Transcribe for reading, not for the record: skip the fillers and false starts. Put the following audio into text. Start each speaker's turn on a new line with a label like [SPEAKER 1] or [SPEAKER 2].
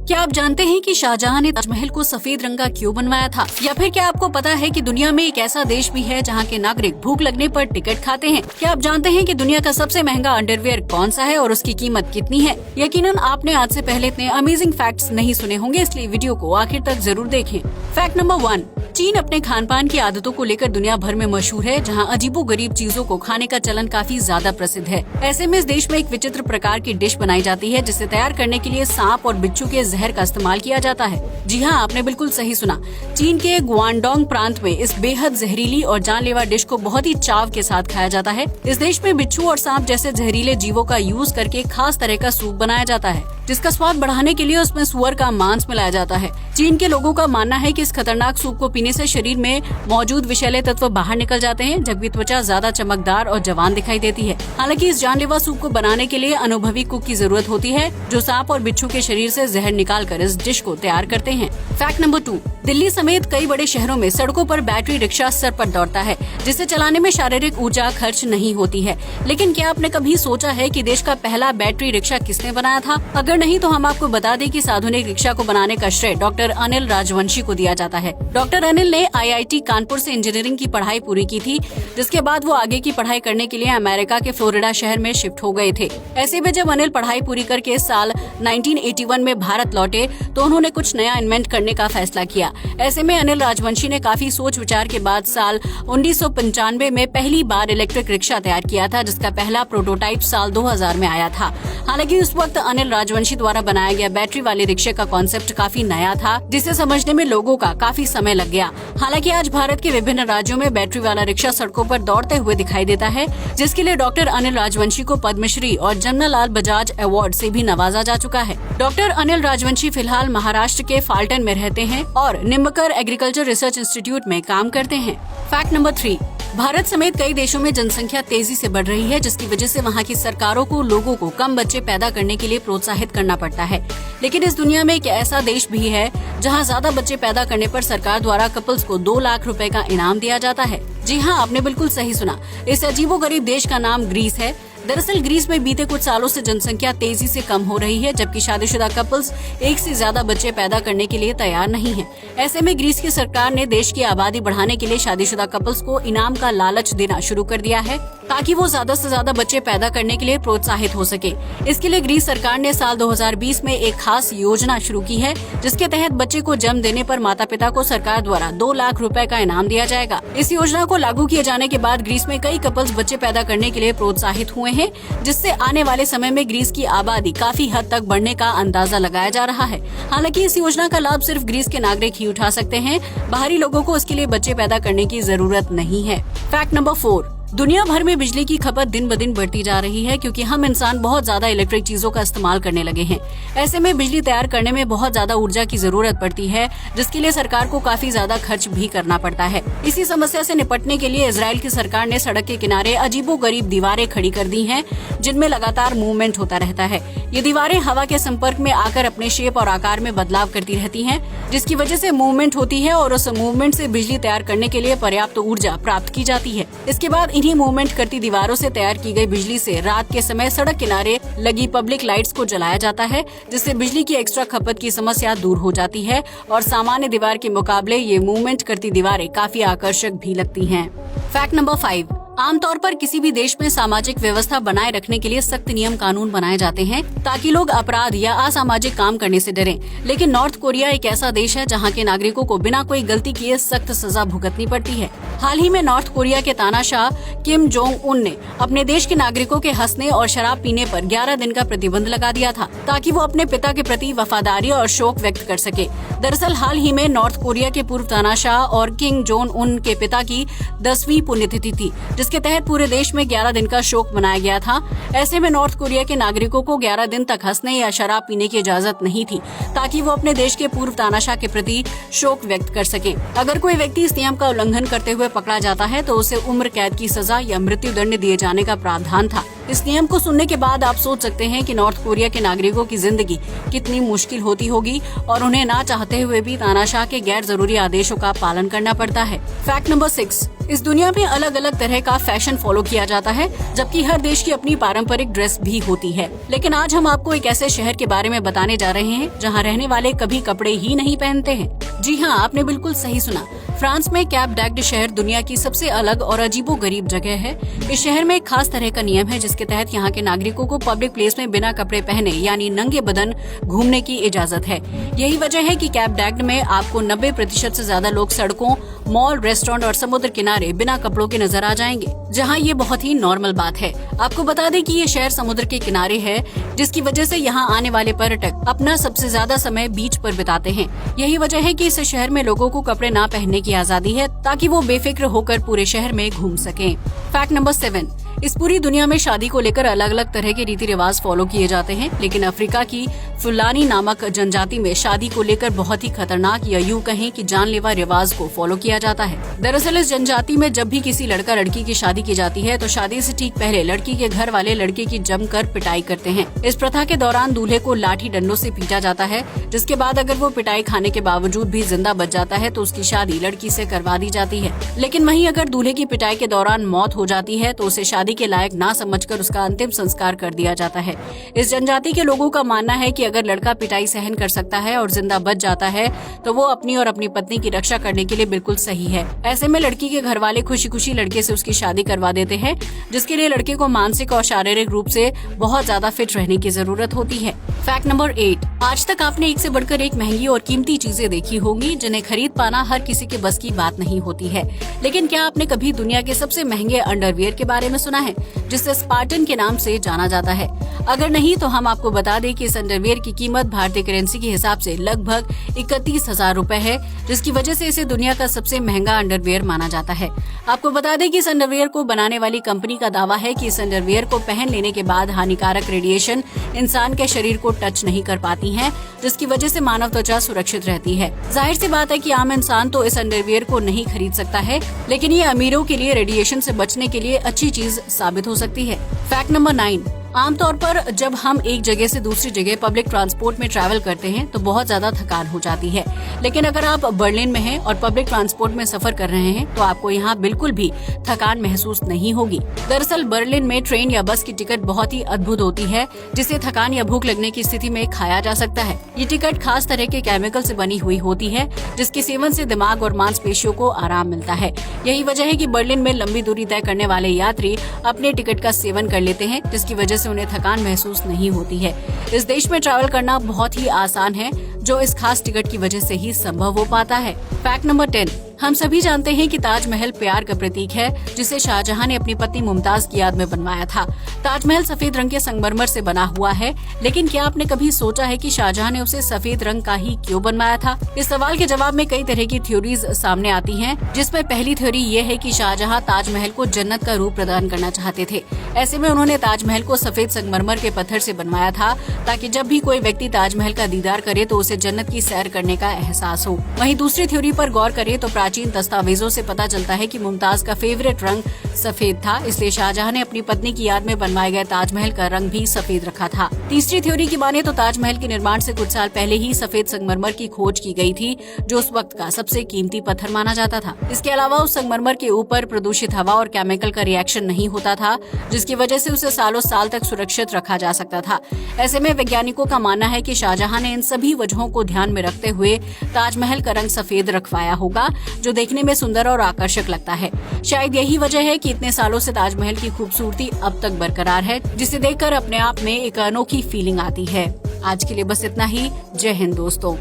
[SPEAKER 1] क्या आप जानते हैं कि शाहजहां ने ताजमहल को सफेद रंग का क्यों बनवाया था? या फिर क्या आपको पता है कि दुनिया में एक ऐसा देश भी है जहां के नागरिक भूख लगने पर टिकट खाते हैं? क्या आप जानते हैं कि दुनिया का सबसे महंगा अंडरवियर कौन सा है और उसकी कीमत कितनी है? यकीनन आपने आज से पहले इतने अमेजिंग फैक्ट्स नहीं सुने होंगे, इसलिए वीडियो को आखिर तक जरूर देखें। फैक्ट नंबर 1, चीन अपने खान पान की आदतों को लेकर दुनिया भर में मशहूर है, जहां अजीबोगरीब चीजों को खाने का चलन काफी ज्यादा प्रसिद्ध है। ऐसे में इस देश में एक विचित्र प्रकार की डिश बनाई जाती है, जिसे तैयार करने के लिए सांप और बिच्छू के जहर का इस्तेमाल किया जाता है। जी हाँ, आपने बिल्कुल सही सुना। चीन के ग्वांगडोंग प्रांत में इस बेहद जहरीली और जानलेवा डिश को बहुत ही चाव के साथ खाया जाता है। इस देश में बिच्छू और सांप जैसे जहरीले जीवों का यूज करके खास तरह का सूप बनाया जाता है, जिसका स्वाद बढ़ाने के लिए उसमें सुअर का मांस मिलाया जाता है। चीन के लोगों का मानना है कि इस खतरनाक सूप को पीने से शरीर में मौजूद विषैले तत्व बाहर निकल जाते हैं, जबकि त्वचा ज्यादा चमकदार और जवान दिखाई देती है। हालांकि इस जानलेवा सूप को बनाने के लिए अनुभवी कुक की जरूरत होती है, जो सांप और बिच्छू के शरीर से जहर निकालकर इस डिश को तैयार करते हैं। फैक्ट नंबर 2, दिल्ली समेत कई बड़े शहरों में सड़कों पर बैटरी रिक्शा सर पर दौड़ता है, जिसे चलाने में शारीरिक ऊर्जा खर्च नहीं होती है। लेकिन क्या आपने कभी सोचा है कि देश का पहला बैटरी रिक्शा किसने बनाया था? अगर नहीं तो हम आपको बता दें कि इस आधुनिक रिक्शा को बनाने का श्रेय डॉक्टर अनिल राजवंशी को दिया जाता है। डॉक्टर अनिल ने IIT कानपुर से इंजीनियरिंग की पढ़ाई पूरी की थी, जिसके बाद वो आगे की पढ़ाई करने के लिए अमेरिका के फ्लोरिडा शहर में शिफ्ट हो गए थे। ऐसे में जब अनिल पढ़ाई पूरी करके साल 1981 में भारत लौटे, तो उन्होंने कुछ नया इन्वेंट करने का फैसला किया। ऐसे में अनिल राजवंशी ने काफी सोच विचार के बाद साल 1995 में पहली बार इलेक्ट्रिक रिक्शा तैयार किया था, जिसका पहला प्रोटोटाइप साल 2000 में आया था। हालांकि उस वक्त अनिल राजवंशी द्वारा बनाया गया बैटरी वाले रिक्शे का कॉन्सेप्ट काफी नया था, जिसे समझने में लोगों का काफी समय लग गया। हालांकि आज भारत के विभिन्न राज्यों में बैटरी वाला रिक्शा सड़कों पर दौड़ते हुए दिखाई देता है, जिसके लिए डॉक्टर अनिल राजवंशी को पद्मश्री और जमनालाल बजाज अवार्ड से भी नवाजा जा चुका है। डॉक्टर अनिल राजवंशी फिलहाल महाराष्ट्र के फाल्टन में रहते हैं और निम्बकर एग्रीकल्चर रिसर्च इंस्टीट्यूट में काम करते हैं। फैक्ट नंबर 3, भारत समेत कई देशों में जनसंख्या तेजी से बढ़ रही है, जिसकी वजह से वहाँ की सरकारों को लोगों को कम बच्चे पैदा करने के लिए प्रोत्साहित करना पड़ता है। लेकिन इस दुनिया में एक ऐसा देश भी है जहाँ ज्यादा बच्चे पैदा करने पर सरकार द्वारा कपल्स को 2 लाख रुपए का इनाम दिया जाता है। जी हाँ, आपने बिल्कुल सही सुना। इस अजीबोगरीब देश का नाम ग्रीस है। दरअसल ग्रीस में बीते कुछ सालों से जनसंख्या तेजी से कम हो रही है, जबकि शादीशुदा कपल्स एक से ज्यादा बच्चे पैदा करने के लिए तैयार नहीं हैं। ऐसे में ग्रीस की सरकार ने देश की आबादी बढ़ाने के लिए शादीशुदा कपल्स को इनाम का लालच देना शुरू कर दिया है, ताकि वो ज्यादा से ज्यादा बच्चे पैदा करने के लिए प्रोत्साहित हो सके। इसके लिए ग्रीस सरकार ने साल 2020 में एक खास योजना शुरू की है, जिसके तहत बच्चे को जन्म देने पर माता पिता को सरकार द्वारा 2 लाख रुपए का इनाम दिया जाएगा। इस योजना को लागू किए जाने के बाद ग्रीस में कई कपल्स बच्चे पैदा करने के लिए प्रोत्साहित हुए हैं, जिससे आने वाले समय में ग्रीस की आबादी काफी हद तक बढ़ने का अंदाजा लगाया जा रहा है। हालांकि इस योजना का लाभ सिर्फ ग्रीस के नागरिक ही उठा सकते हैं, बाहरी लोगों को इसके लिए बच्चे पैदा करने की जरूरत नहीं है। फैक्ट नंबर 4, दुनिया भर में बिजली की खपत दिन ब दिन बढ़ती जा रही है, क्योंकि हम इंसान बहुत ज्यादा इलेक्ट्रिक चीजों का इस्तेमाल करने लगे हैं। ऐसे में बिजली तैयार करने में बहुत ज्यादा ऊर्जा की जरूरत पड़ती है, जिसके लिए सरकार को काफी ज्यादा खर्च भी करना पड़ता है। इसी समस्या से निपटने के लिए इजराइल की सरकार ने सड़क के किनारे अजीबोगरीब दीवारें खड़ी कर दी हैं, जिनमें लगातार मूवमेंट होता रहता है। ये दीवारें हवा के संपर्क में आकर अपने शेप और आकार में बदलाव करती रहती हैं, जिसकी वजह से मूवमेंट होती है और उस मूवमेंट से बिजली तैयार करने के लिए पर्याप्त ऊर्जा प्राप्त की जाती है। इसके बाद इन्हीं मूवमेंट करती दीवारों से तैयार की गई बिजली से रात के समय सड़क किनारे लगी पब्लिक लाइट्स को जलाया जाता है, जिससे बिजली की एक्स्ट्रा खपत की समस्या दूर हो जाती है और सामान्य दीवार के मुकाबले ये मूवमेंट करती दीवारें काफी आकर्षक भी लगती हैं। फैक्ट नंबर 5, आमतौर पर किसी भी देश में सामाजिक व्यवस्था बनाए रखने के लिए सख्त नियम कानून बनाए जाते हैं, ताकि लोग अपराध या असामाजिक काम करने से डरें। लेकिन नॉर्थ कोरिया एक ऐसा देश है जहां के नागरिकों को बिना कोई गलती किए सख्त सजा भुगतनी पड़ती है। हाल ही में नॉर्थ कोरिया के तानाशाह किम जोंग उन ने अपने देश के नागरिकों के हंसने और शराब पीने पर 11 दिन का प्रतिबंध लगा दिया था, ताकि वो अपने पिता के प्रति वफादारी और शोक व्यक्त कर सके। दरअसल हाल ही में नॉर्थ कोरिया के पूर्व तानाशाह और किम जोंग उन के पिता की 10वीं पुण्यतिथि थी, जिसके तहत पूरे देश में 11 दिन का शोक मनाया गया था। ऐसे में नॉर्थ कोरिया के नागरिकों को 11 दिन तक हंसने या शराब पीने की इजाजत नहीं थी, ताकि वो अपने देश के पूर्व तानाशाह के प्रति शोक व्यक्त कर सके। अगर कोई व्यक्ति इस नियम का उल्लंघन करते हुए पकड़ा जाता है, तो उसे उम्र कैद की सजा या मृत्यु दंड दिए जाने का प्रावधान था। इस नियम को सुनने के बाद आप सोच सकते हैं कि नॉर्थ कोरिया के नागरिकों की जिंदगी कितनी मुश्किल होती होगी और उन्हें ना चाहते हुए भी तानाशाह के गैर जरूरी आदेशों का पालन करना पड़ता है। फैक्ट नंबर 6, इस दुनिया में अलग अलग तरह का फैशन फॉलो किया जाता है, जबकि हर देश की अपनी पारंपरिक ड्रेस भी होती है। लेकिन आज हम आपको एक ऐसे शहर के बारे में बताने जा रहे हैं जहां रहने वाले कभी कपड़े ही नहीं पहनते हैं। जी हाँ, आपने बिल्कुल सही सुना। फ्रांस में कैप डैग्ड शहर दुनिया की सबसे अलग और अजीबोगरीब जगह है। इस शहर में एक खास तरह का नियम है जिसके तहत यहाँ के नागरिकों को पब्लिक प्लेस में बिना कपड़े पहने यानी नंगे बदन घूमने की इजाजत है। यही वजह है कि कैप डैग्ड में आपको 90% से ज्यादा लोग सड़कों, मॉल, रेस्टोरेंट और समुद्र किनारे बिना कपड़ों के नजर आ जाएंगे, जहाँ ये बहुत ही नॉर्मल बात है। आपको बता दें कि ये शहर समुद्र के किनारे है, जिसकी वजह से यहाँ आने वाले पर्यटक अपना सबसे ज्यादा समय बीच पर बिताते हैं। यही वजह है कि इस शहर में लोगों को कपड़े ना पहनने की आजादी है ताकि वो बेफिक्र होकर पूरे शहर में घूम सकें। फैक्ट नंबर 7, इस पूरी दुनिया में शादी को लेकर अलग अलग तरह के रीति रिवाज फॉलो किए जाते हैं, लेकिन अफ्रीका की फुलानी नामक जनजाति में शादी को लेकर बहुत ही खतरनाक या यूं कहें कि जानलेवा रिवाज को फॉलो किया जाता है। दरअसल इस जनजाति में जब भी किसी लड़का लड़की की शादी की जाती है तो शादी से ठीक पहले लड़की के घर वाले लड़के की जमकर पिटाई करते हैं। इस प्रथा के दौरान दूल्हे को लाठी डंडों से पीटा जाता है, जिसके बाद अगर वो पिटाई खाने के बावजूद भी जिंदा बच जाता है तो उसकी शादी लड़की से करवा दी जाती है। लेकिन वहीं अगर दूल्हे की पिटाई के दौरान मौत हो जाती है तो उसे शादी के लायक ना समझकर उसका अंतिम संस्कार कर दिया जाता है। इस जनजाति के लोगों का मानना है कि अगर लड़का पिटाई सहन कर सकता है और जिंदा बच जाता है तो वो अपनी और अपनी पत्नी की रक्षा करने के लिए बिल्कुल सही है। ऐसे में लड़की के घर वाले खुशी खुशी लड़के से उसकी शादी करवा देते हैं, जिसके लिए लड़के को मानसिक और शारीरिक रूप से बहुत ज्यादा फिट रहने की जरूरत होती है। फैक्ट नंबर 8, आज तक आपने एक से बढ़कर एक महंगी और कीमती चीजें देखी होंगी जिन्हें खरीद पाना हर किसी के बस की बात नहीं होती है। लेकिन क्या आपने कभी दुनिया के सबसे महंगे अंडरवियर के बारे में सुना है, जिसे स्पार्टन के नाम से जाना जाता है? अगर नहीं तो हम आपको बता दें कि इस अंडरवियर की कीमत भारतीय करेंसी के हिसाब से लगभग 31,000 रूपए है, जिसकी वजह से इसे दुनिया का सबसे महंगा अंडरवियर माना जाता है। आपको बता दें कि इस अंडरवियर को बनाने वाली कंपनी का दावा है कि इस अंडरवियर को पहन लेने के बाद हानिकारक रेडिएशन इंसान के शरीर को टच नहीं कर पाती है, जिसकी वजह से मानव त्वचा सुरक्षित रहती है। जाहिर सी बात है कि आम इंसान तो इस अंडरवियर को नहीं खरीद सकता है, लेकिन ये अमीरों के लिए रेडिएशन से बचने के लिए अच्छी चीज साबित हो सकती है। फैक्ट नंबर 9, आमतौर पर जब हम एक जगह से दूसरी जगह पब्लिक ट्रांसपोर्ट में ट्रैवल करते हैं तो बहुत ज्यादा थकान हो जाती है। लेकिन अगर आप बर्लिन में हैं और पब्लिक ट्रांसपोर्ट में सफर कर रहे हैं तो आपको यहाँ बिल्कुल भी थकान महसूस नहीं होगी। दरअसल बर्लिन में ट्रेन या बस की टिकट बहुत ही अद्भुत होती है, जिसे थकान या भूख लगने की स्थिति में खाया जा सकता है। ये टिकट खास तरह के केमिकल से बनी हुई होती है, जिसके सेवन से दिमाग और मांसपेशियों को आराम मिलता है। यही वजह है कि बर्लिन में लंबी दूरी तय करने वाले यात्री अपने टिकट का सेवन कर लेते हैं, जिसकी वजह से उन्हें थकान महसूस नहीं होती है। इस देश में ट्रैवल करना बहुत ही आसान है, जो इस खास टिकट की वजह से ही संभव हो पाता है। फैक्ट नंबर 10, हम सभी जानते हैं कि ताजमहल प्यार का प्रतीक है, जिसे शाहजहां ने अपनी पत्नी मुमताज की याद में बनवाया था। ताजमहल सफेद रंग के संगमरमर से बना हुआ है, लेकिन क्या आपने कभी सोचा है कि शाहजहां ने उसे सफेद रंग का ही क्यों बनवाया था? इस सवाल के जवाब में कई तरह की थ्योरीज सामने आती हैं, जिसमें पहली थ्योरी ये है कि शाहजहां ताजमहल को जन्नत का रूप प्रदान करना चाहते थे। ऐसे में उन्होंने ताजमहल को सफेद संगमरमर के पत्थर से बनवाया था, ताकि जब भी कोई व्यक्ति ताजमहल का दीदार करे तो उसे जन्नत की सैर करने का एहसास हो। वहीं दूसरी थ्योरी पर गौर करें तो प्राचीन दस्तावेजों से पता चलता है कि मुमताज का फेवरेट रंग सफेद था, इसलिए शाहजहां ने अपनी पत्नी की याद में बनवाए गए ताजमहल का रंग भी सफेद रखा था। तीसरी थ्योरी की माने तो ताजमहल के निर्माण से कुछ साल पहले ही सफेद संगमरमर की खोज की गई थी, जो उस वक्त का सबसे कीमती पत्थर माना जाता था। इसके अलावा उस संगमरमर के ऊपर प्रदूषित हवा और केमिकल का रिएक्शन नहीं होता था, जिसकी वजह से उसे सालों साल तक सुरक्षित रखा जा सकता था। ऐसे में वैज्ञानिकों का मानना है कि शाहजहां ने इन सभी वजहों को ध्यान में रखते हुए ताजमहल का रंग सफेद रखवाया होगा, जो देखने में सुंदर और आकर्षक लगता है। शायद यही वजह है कि इतने सालों से ताजमहल की खूबसूरती अब तक बरकरार है, जिसे देखकर अपने आप में एक अनोखी फीलिंग आती है। आज के लिए बस इतना ही। जय हिंद दोस्तों।